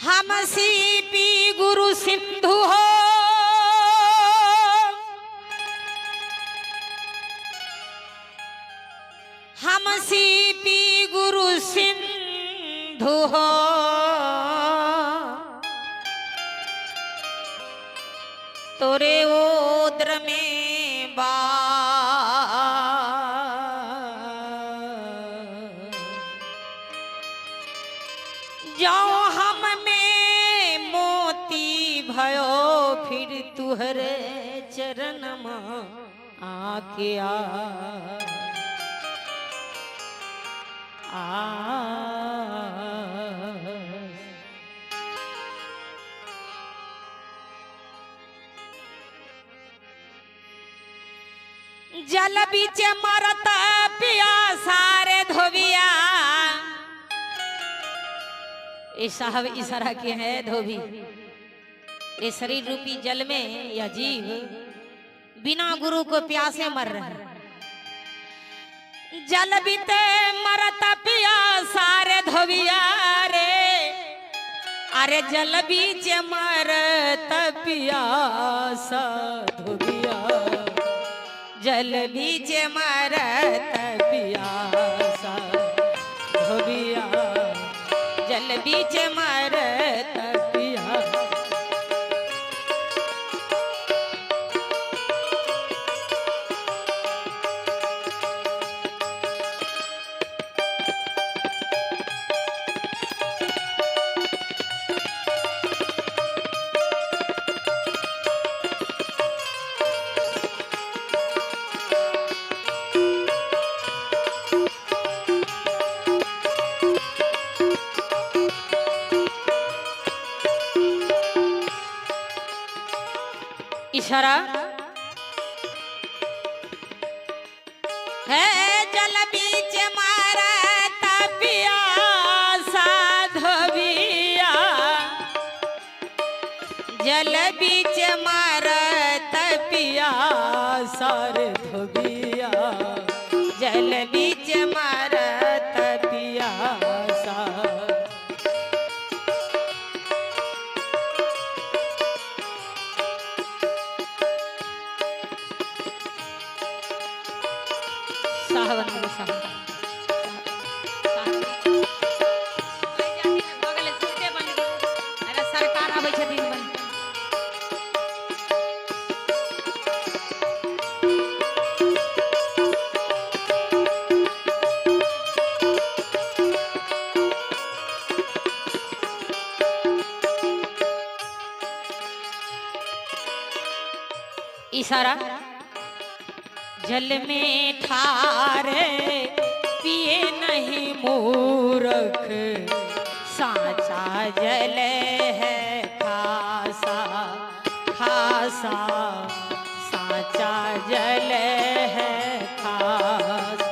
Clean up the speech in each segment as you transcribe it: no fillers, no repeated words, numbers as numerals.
हम सीपी गुरु सिंधु हो, हम सीपी गुरु सिंधु हो, तोरे ओद्र में बा जाओ हम में मोती भयो, फिर तुहरे चरण में आके जल बीच मरत पियासा रे धोबिया। ये साहब इशारा के हैं धोबी, ये शरीर रूपी जल में यह जीव बिना गुरु को प्यासे मर रहे हैं। जल बीते मरत पियासा रे धोबिया रे, अरे जल बीच मरत पियासा धोबिया, जल बीच मरत पियासा धोबिया, जल बीच मरत पिया। इशारा है जल बीच मरत पियासा धोबिया, जल बीच मरत पियासा रे धोबिया, जल बीच मरत पियासा। सरकार आबै छथिन इशारा जल में ठारे पिए नहीं मूर्ख, साचा जल है खासा खासा, साचा जल है खासा।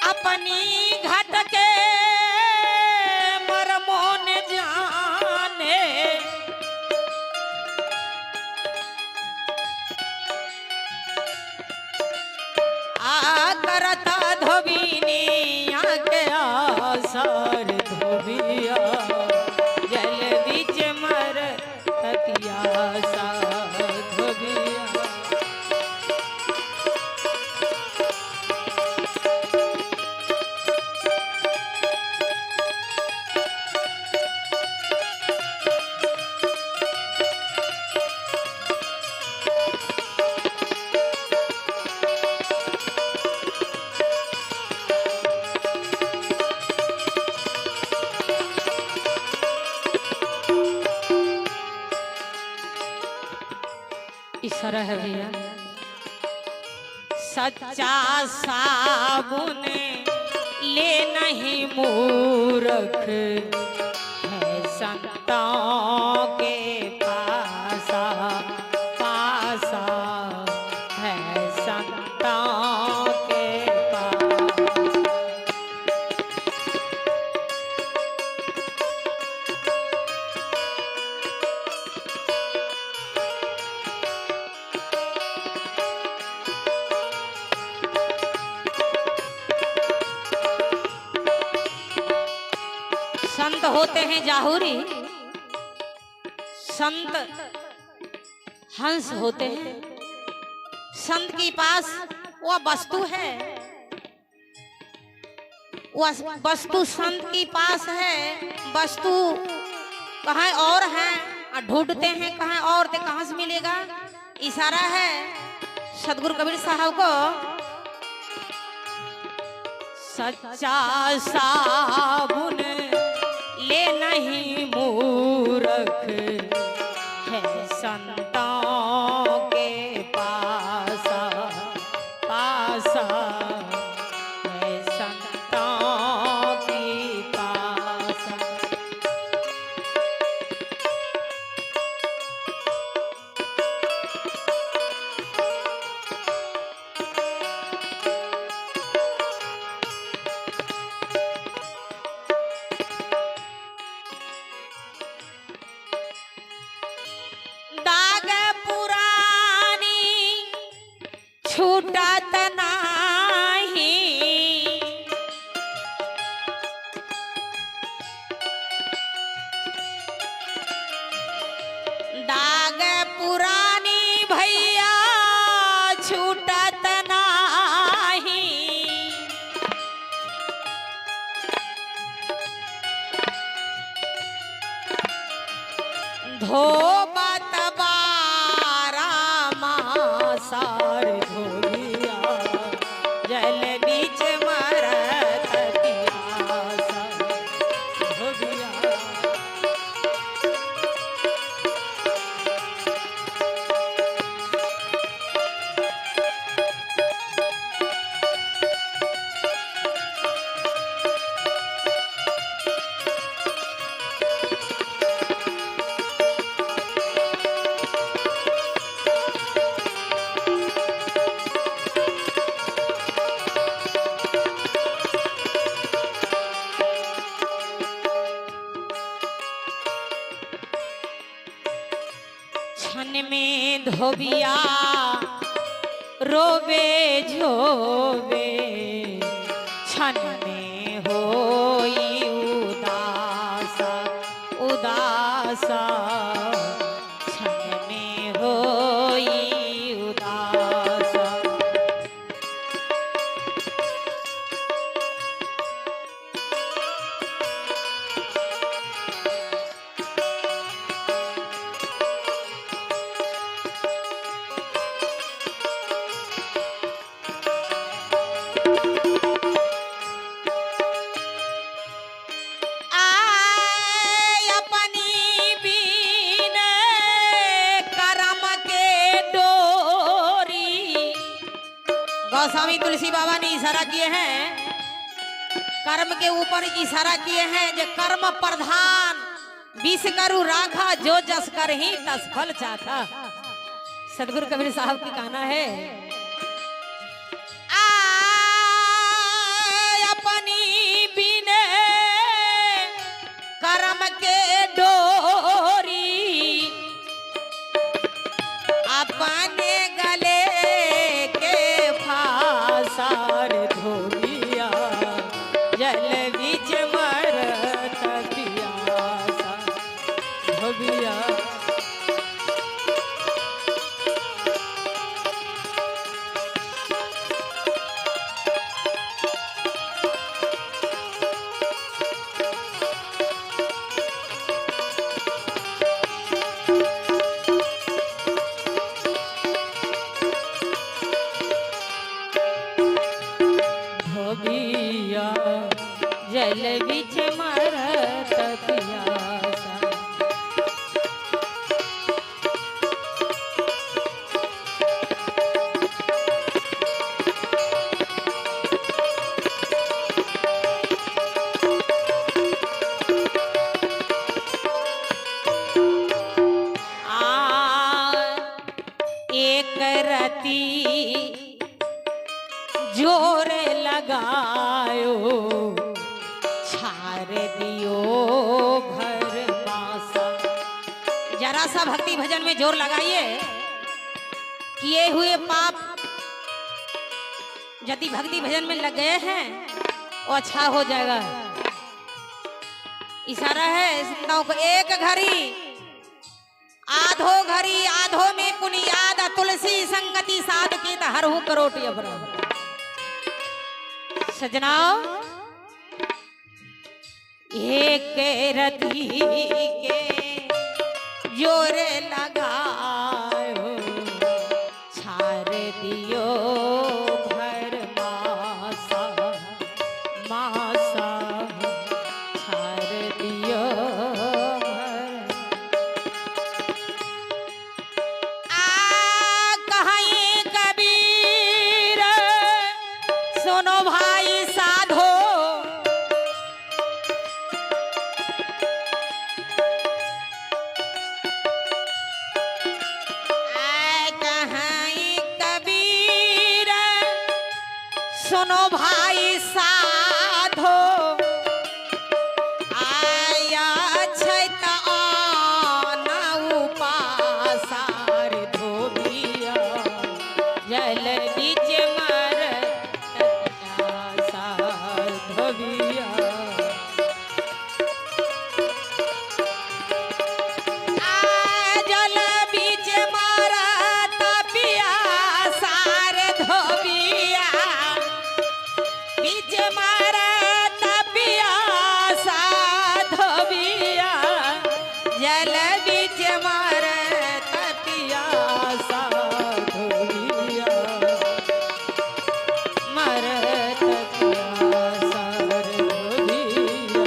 अपनी घट के मरमोन जाने, आ करता धोबिनिया के आसार धोबिया, जल बीच मरत पियासा धोबिया। इशारा है भैया सच्चा साबुन ले नहीं मूर्ख है संतों के पासा पासा है संतों के पास। संत होते हैं जाहुरी, संत हंस होते हैं। संत के पास वह वस्तु है, वह वस्तु संत के पास है। वस्तु कहाँ और है, ढूंढते हैं कहाँ और, तो कहाँ से मिलेगा। इशारा है सतगुरु कबीर साहब को, सच्चा साबुन ले नहीं मूर्ख है संतों के पासा पासा है संतों की पासा। दाग पुरानी छूटत नाही, दाग पुरानी भैया छूटत नाही। धोबत बारा मासार धोबिया जल बीच मरत पियासा धोबिया। छन में धोबिया रोवे झोवे, छन में होई उदासा उदासा, छन में होई उदासा। गोस्वामी तुलसी बाबा ने इशारा किए हैं, कर्म के ऊपर इशारा किए हैं, जो कर्म प्रधान विष करु राखा, जो जस कर ही तस फल चाखा। सतगुरु कबीर साहब की कहना है, अपनी बिने कर्म के डोरी, अपने गले के फासार धोबिया जल बीच मरत पियासा धोबिया। धोबिया जल बीच मरत पियासा। रती जोर लगायो छार दियो घर मासा। जरा सा भक्ति भजन में जोर लगाइए। किए हुए पाप यदि भक्ति भजन में लग गए हैं वो अच्छा हो जाएगा। इशारा है संताओं को, एक घड़ी आधो घड़ी आधो में पुनियाद तुलसी संगति साध की हरहु करोटी अपराध। सजनाओ एक रति के जोर लगायो छार दियो घर मासा मासा छार दियो घर। कहीं कबीर सुनो भाई साधो सुनो भाई साधो आया छैत उपासार धोबिया जल बीच मर सार धोबिया। जल बीच मर तपिया सार धोबिया बीच मारत पियासा धोबिया जल बीच मारत पियासा धोबिया मारत पियासा धोबिया।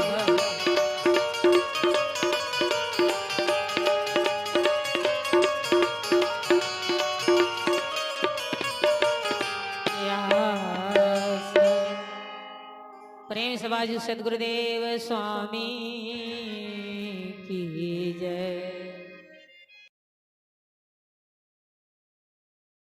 प्रेम से बाजू सदगुरुदेव स्वामी की जय।